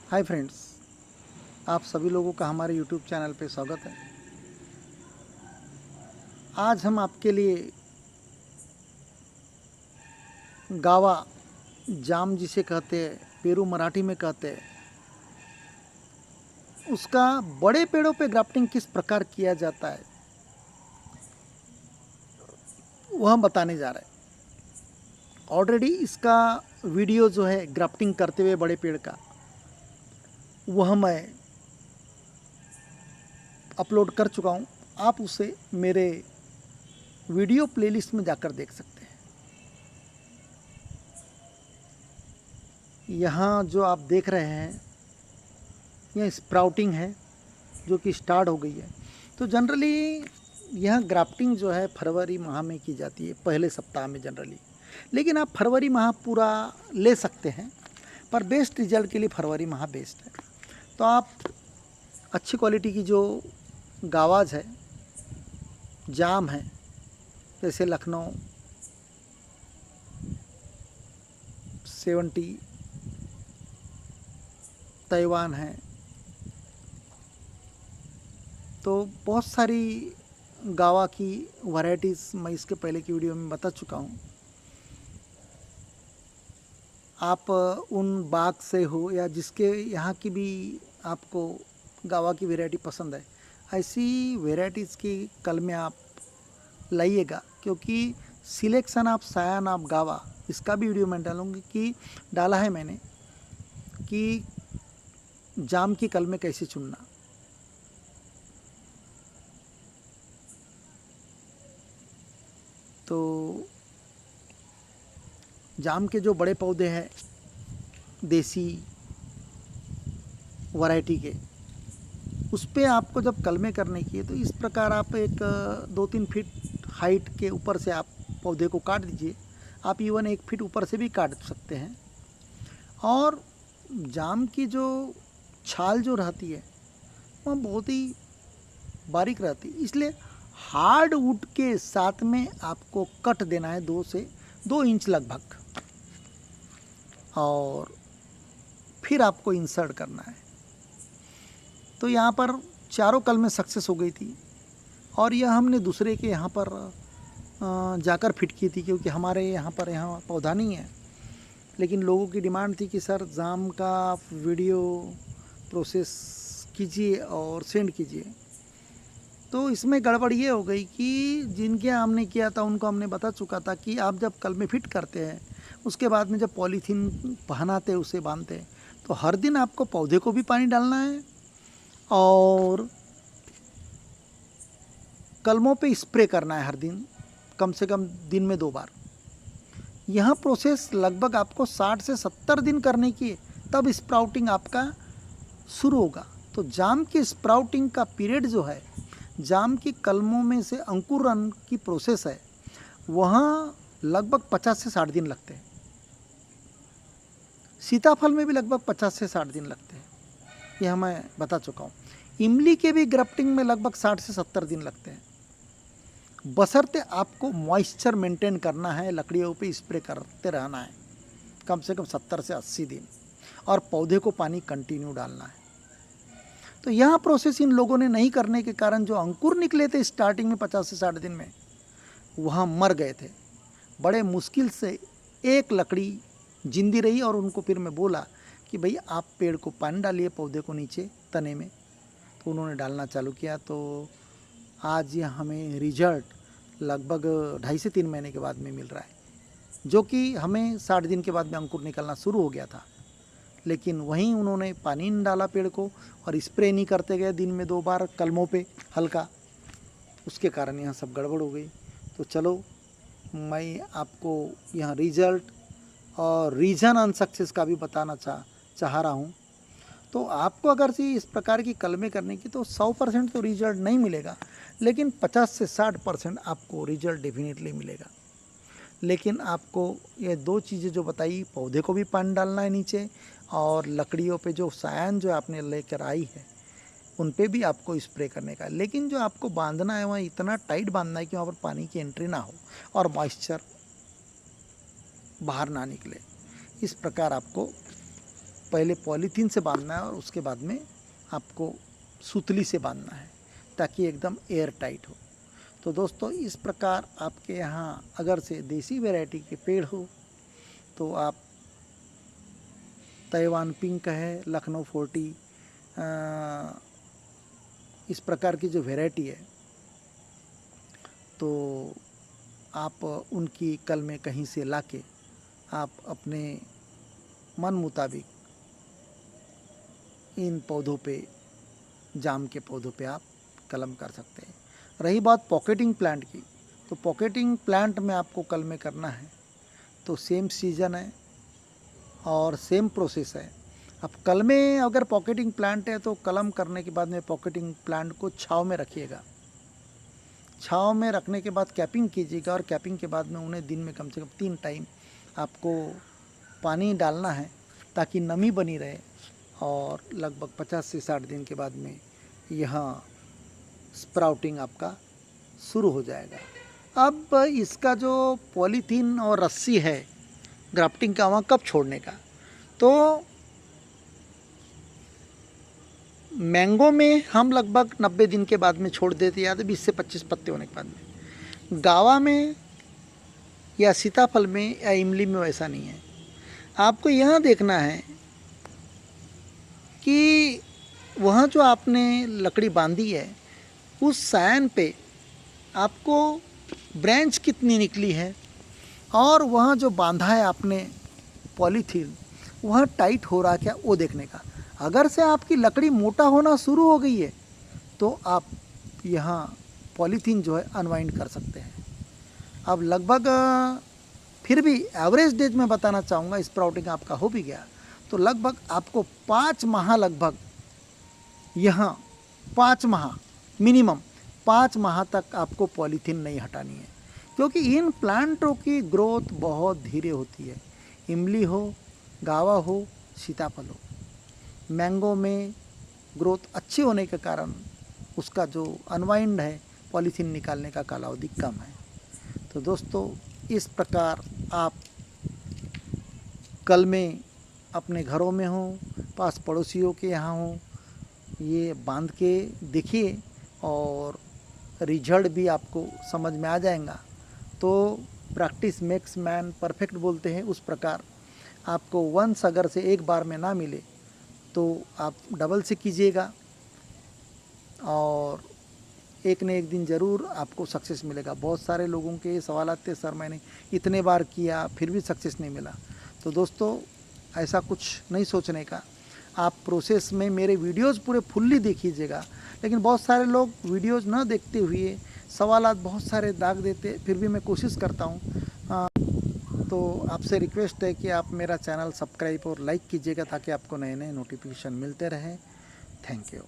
Hi friends, आप सभी लोगों का हमारे यूट्यूब चैनल पे स्वागत है। आज हम आपके लिए गावा जाम जिसे कहते हैं, पेरू मराठी में कहते हैं, उसका बड़े पेड़ों पे ग्राफ्टिंग किस प्रकार किया जाता है वह हम बताने जा रहे हैं। ऑलरेडी इसका वीडियो जो है ग्राफ्टिंग करते हुए बड़े पेड़ का, वह मैं अपलोड कर चुका हूँ। आप उसे मेरे वीडियो प्लेलिस्ट में जाकर देख सकते हैं। यहाँ जो आप देख रहे हैं यह स्प्राउटिंग है जो कि स्टार्ट हो गई है। तो जनरली यह ग्राफ्टिंग जो है फरवरी माह में की जाती है, पहले सप्ताह में जनरली। लेकिन आप फरवरी माह पूरा ले सकते हैं, पर बेस्ट रिजल्ट के लिए फरवरी माह बेस्ट है। तो आप अच्छी क्वालिटी की जो गावाज है, जाम है, जैसे लखनऊ 70, ताइवान है, तो बहुत सारी गावा की वैरायटीज़ मैं इसके पहले की वीडियो में बता चुका हूँ। आप उन बाग से हो या जिसके यहाँ की भी आपको गावा की वैरायटी पसंद है, ऐसी वैरायटीज़ की कलमें आप लाइएगा, क्योंकि सिलेक्शन ऑफ सायन ऑफ गावा, इसका भी वीडियो मैं डालूँगी कि डाला है मैंने कि जाम की कलमें कैसे चुनना। तो जाम के जो बड़े पौधे हैं देसी वैरायटी के, उस पे आपको जब कलमें करने की है तो इस प्रकार आप एक 2-3 फीट हाइट के ऊपर से आप पौधे को काट दीजिए। आप इवन 1 फीट ऊपर से भी काट सकते हैं। और जाम की जो छाल जो रहती है वह बहुत ही बारीक रहती है, इसलिए हार्ड वुड के साथ में आपको कट देना है 2 से 2 इंच लगभग, और फिर आपको इंसर्ट करना है। तो यहाँ पर चारों कलमें सक्सेस हो गई थी, और यह हमने दूसरे के यहाँ पर जाकर फिट की थी, क्योंकि हमारे यहाँ पर पौधा नहीं है। लेकिन लोगों की डिमांड थी कि सर जाम का वीडियो प्रोसेस कीजिए और सेंड कीजिए। तो इसमें गड़बड़ ये हो गई कि जिनके हमने किया था उनको हमने बता चुका था कि आप जब कलमें फिट करते हैं, उसके बाद में जब पॉलीथीन पहनाते उसे बांधते हैं, तो हर दिन आपको पौधे को भी पानी डालना है और कलमों पे स्प्रे करना है हर दिन, कम से कम दिन में 2 बार। यह प्रोसेस लगभग आपको 60 से 70 दिन करने की है, तब स्प्राउटिंग आपका शुरू होगा। तो जाम की स्प्राउटिंग का पीरियड जो है, जाम की कलमों में से अंकुरन की प्रोसेस है, वहाँ लगभग 50 से 60 दिन लगते हैं। सीताफल में भी लगभग 50 से 60 दिन लगते हैं, यह मैं बता चुका हूँ। इमली के भी ग्राफ्टिंग में लगभग 60 से 70 दिन लगते हैं, बशर्ते आपको मॉइस्चर मेंटेन करना है, लकड़ियों पे स्प्रे करते रहना है कम से कम 70 से 80 दिन, और पौधे को पानी कंटिन्यू डालना है। तो यह प्रोसेस इन लोगों ने नहीं करने के कारण जो अंकुर निकले थे स्टार्टिंग में 50 से 60 दिन में, वहाँ मर गए थे। बड़े मुश्किल से एक लकड़ी जिंदी रही, और उनको फिर मैं बोला कि भाई आप पेड़ को पानी डालिए, पौधे को नीचे तने में। तो उन्होंने डालना चालू किया। तो आज यह हमें रिजल्ट लगभग 2.5 से 3 महीने के बाद में मिल रहा है, जो कि हमें 60 दिन के बाद में अंकुर निकलना शुरू हो गया था। लेकिन वहीं उन्होंने पानी नहीं डाला पेड़ को, और स्प्रे नहीं करते गए दिन में 2 बार कलमों पे हल्का, उसके कारण यहाँ सब गड़बड़ हो गई। तो चलो, मैं आपको यहाँ रिजल्ट और रीज़न अनसक्सेस का भी बताना चाह रहा हूँ। तो आपको अगर से इस प्रकार की कलमें करने की, तो 100% तो रिजल्ट नहीं मिलेगा, लेकिन 50 से 60% आपको रिजल्ट डेफिनेटली मिलेगा। लेकिन आपको ये 2 चीज़ें जो बताई, पौधे को भी पानी डालना है नीचे, और लकड़ियों पे जो सायन जो आपने लेकर आई है उन पे भी आपको स्प्रे करने का है। लेकिन जो आपको बांधना है वहाँ इतना टाइट बांधना है कि वहाँ पर पानी की एंट्री ना हो और मॉइस्चर बाहर ना निकले। इस प्रकार आपको पहले पॉलीथीन से बांधना है और उसके बाद में आपको सुतली से बांधना है ताकि एकदम एयर टाइट हो। तो दोस्तों इस प्रकार आपके यहाँ अगर से देसी वैरायटी के पेड़ हो तो आप ताइवान पिंक है, लखनऊ 40, इस प्रकार की जो वैरायटी है तो आप उनकी कलमें कहीं से लाके आप अपने मन मुताबिक इन पौधों पे, जाम के पौधों पे आप कलम कर सकते हैं। रही बात पॉकेटिंग प्लांट की, तो पॉकेटिंग प्लांट में आपको कलमें करना है तो सेम सीजन है और सेम प्रोसेस है। अब कलमें अगर पॉकेटिंग प्लांट है तो कलम करने के बाद में पॉकेटिंग प्लांट को छांव में रखिएगा। छांव में रखने के बाद कैपिंग कीजिएगा और कैपिंग के बाद में उन्हें दिन में कम से कम 3 टाइम आपको पानी डालना है ताकि नमी बनी रहे और लगभग 50 से 60 दिन के बाद में यहाँ स्प्राउटिंग आपका शुरू हो जाएगा। अब इसका जो पॉलीथीन और रस्सी है ग्राफ्टिंग का, वहाँ कब छोड़ने का, तो मैंगो में हम लगभग 90 दिन के बाद में छोड़ देते हैं, या तो 20 से 25 पत्ते होने के बाद में। गावा में या सीताफल में या इमली में वैसा नहीं है। आपको यह देखना है कि वहाँ जो आपने लकड़ी बांधी है उस सायन पे आपको ब्रांच कितनी निकली है और वहाँ जो बांधा है आपने पॉलीथीन वहाँ टाइट हो रहा क्या, वो देखने का। अगर से आपकी लकड़ी मोटा होना शुरू हो गई है तो आप यहाँ पॉलीथीन जो है अनवाइंड कर सकते हैं। अब लगभग फिर भी एवरेज डेज में बताना चाहूँगा, स्प्राउटिंग आपका हो भी गया तो लगभग आपको 5 माह, लगभग यहाँ 5 माह मिनिमम 5 माह तक आपको पॉलीथीन नहीं हटानी है, क्योंकि इन प्लांटों की ग्रोथ बहुत धीरे होती है। इमली हो, गावा हो, सीताफल हो, मैंगो में ग्रोथ अच्छी होने के कारण उसका जो अनवाइंड है पॉलीथीन निकालने का कालावधि कम है। तो दोस्तों इस प्रकार आप कलमें अपने घरों में हो, पास पड़ोसियों के यहाँ हो, ये बांध के देखिए और रिजल्ट भी आपको समझ में आ जाएगा। तो प्रैक्टिस मेक्स मैन परफेक्ट बोलते हैं, उस प्रकार आपको वंस अगर से एक बार में ना मिले तो आप डबल से कीजिएगा और एक न एक दिन ज़रूर आपको सक्सेस मिलेगा। बहुत सारे लोगों के ये सवाल आते हैं, सर मैंने इतने बार किया फिर भी सक्सेस नहीं मिला। तो दोस्तों ऐसा कुछ नहीं सोचने का, आप प्रोसेस में मेरे वीडियोस पूरे फुल्ली देखिएगा। लेकिन बहुत सारे लोग वीडियोस न देखते हुए सवालात बहुत सारे दाग देते, फिर भी मैं कोशिश करता हूँ। तो आपसे रिक्वेस्ट है कि आप मेरा चैनल सब्सक्राइब और लाइक कीजिएगा ताकि आपको नए नए नोटिफिकेशन मिलते रहें। Thank you.